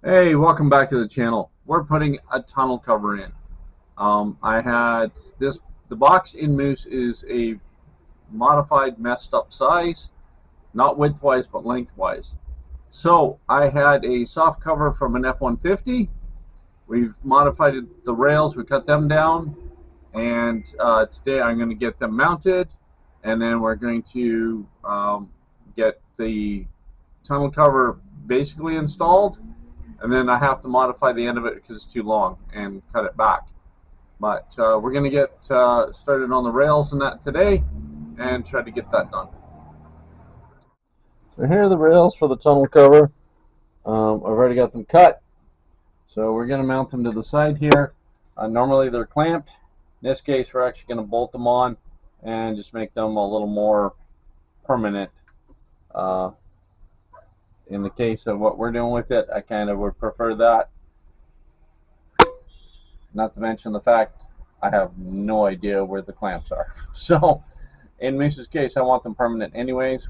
Hey, welcome back to the channel. We're putting a tunnel cover in. I had this, the box in Moose is a modified messed up size, not widthwise but lengthwise. So I had a soft cover from an F-150. We've modified the rails, we cut them down, and today I'm going to get them mounted, and then we're going to get the tunnel cover basically installed, and then I have to modify the end of it because it's too long and cut it back. But we're going to get started on the rails and that today and try to get that done. So here are the rails for the tunnel cover. I've already got them cut, so we're going to mount them to the side here. Normally they're clamped. In this case, we're actually going to bolt them on and just make them a little more permanent. In the case of what we're doing with it, I kind of would prefer that. Not to mention the fact I have no idea where the clamps are. So in Moose's case, I want them permanent anyways.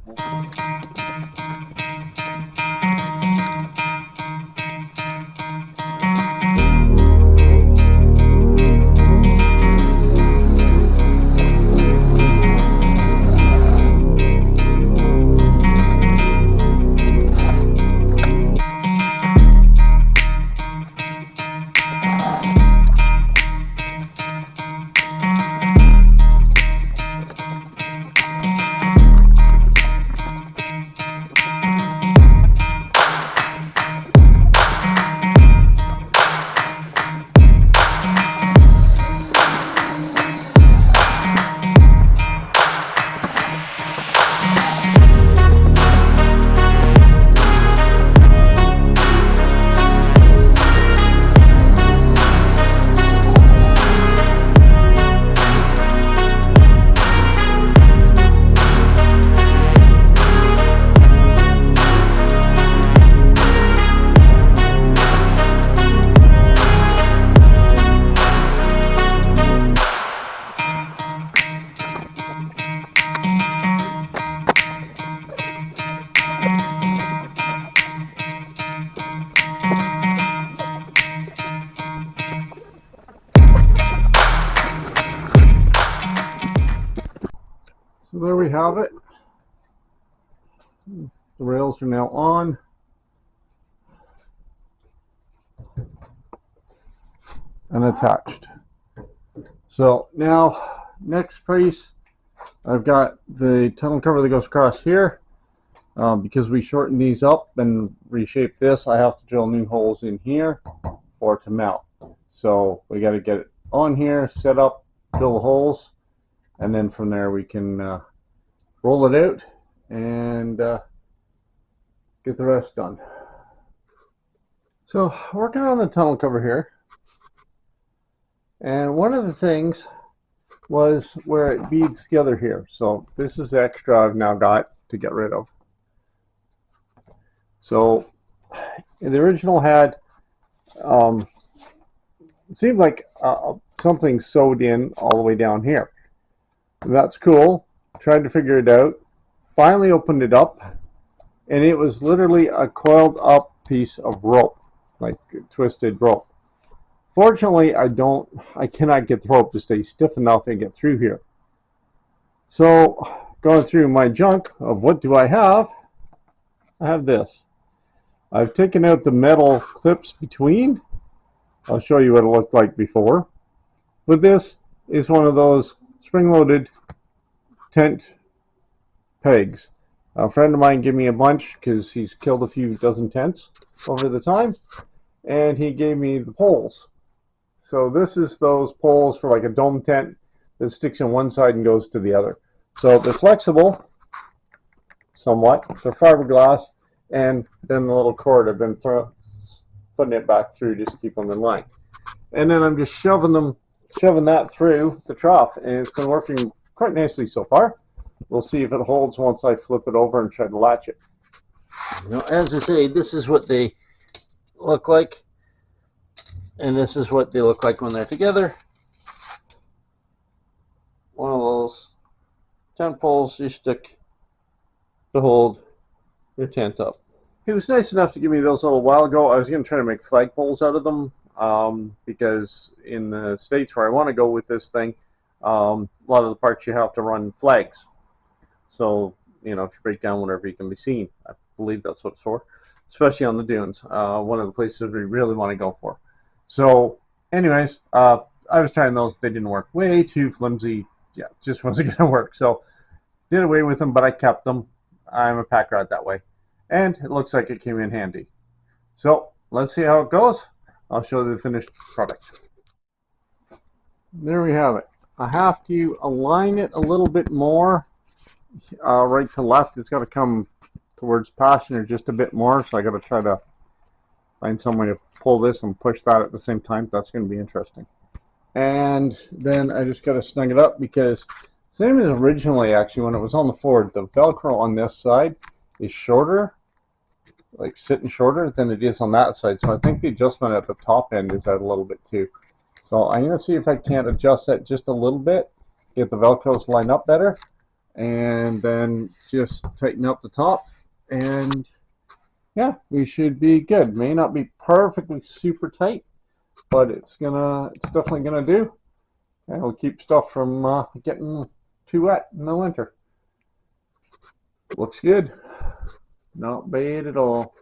So there we have it. The rails are now on. And attached. So now, next piece, I've got the tunnel cover that goes across here. Because we shortened these up and reshaped this, I have to drill new holes in here for it to mount. So we got to get it on here, set up, drill the holes, and then from there we can roll it out and get the rest done. So working on the tunnel cover here, and one of the things was where it beads together here. So this is extra I've now got to get rid of. So the original had it seemed like something sewed in all the way down here. That's cool. Tried to figure it out. Finally opened it up, and it was literally a coiled up piece of rope, like twisted rope. Fortunately, I cannot get the rope to stay stiff enough and get through here. So going through my junk of what do I have this. I've taken out the metal clips between. I'll show you what it looked like before. But this is one of those spring-loaded tent pegs. A friend of mine gave me a bunch because he's killed a few dozen tents over the time, and he gave me the poles. So this is those poles for like a dome tent that sticks in one side and goes to the other. So they're flexible somewhat. They're fiberglass, and then the little cord I've been putting it back through just to keep them in line. And then I'm just shoving that through the trough, and it's been working quite nicely so far. We'll see if it holds once I flip it over and try to latch it. Now, as I say, this is what they look like, and this is what they look like when they're together. One of those tent poles you stick to hold your tent up. he was nice enough to give me those a little while ago. I was going to try to make flagpoles out of them because in the States where I want to go with this thing, a lot of the parts you have to run flags. So, if you break down whatever, you can be seen. I believe that's what it's for, especially on the dunes. One of the places we really want to go for. So, anyways, I was trying those. They didn't work. Way too flimsy. Yeah, just wasn't going to work. So, did away with them, but I kept them. I'm a pack rat that way. And it looks like it came in handy. So, let's see how it goes. I'll show you the finished product. There we have it. I have to align it a little bit more. Right to left, it's got to come towards passenger just a bit more, so I got to try to find some way to pull this and push that at the same time. That's going to be interesting. And then I just got to snug it up because same as originally, actually, when it was on the Ford, the Velcro on this side is shorter, like sitting shorter than it is on that side. So I think the adjustment at the top end is out a little bit too. So I'm going to see if I can't adjust that just a little bit, get the Velcros line up better, and then just tighten up the top, and yeah, we should be good. May not be perfectly super tight, but it's definitely gonna do, and it'll keep stuff from getting too wet in the winter. Looks good, not bad at all.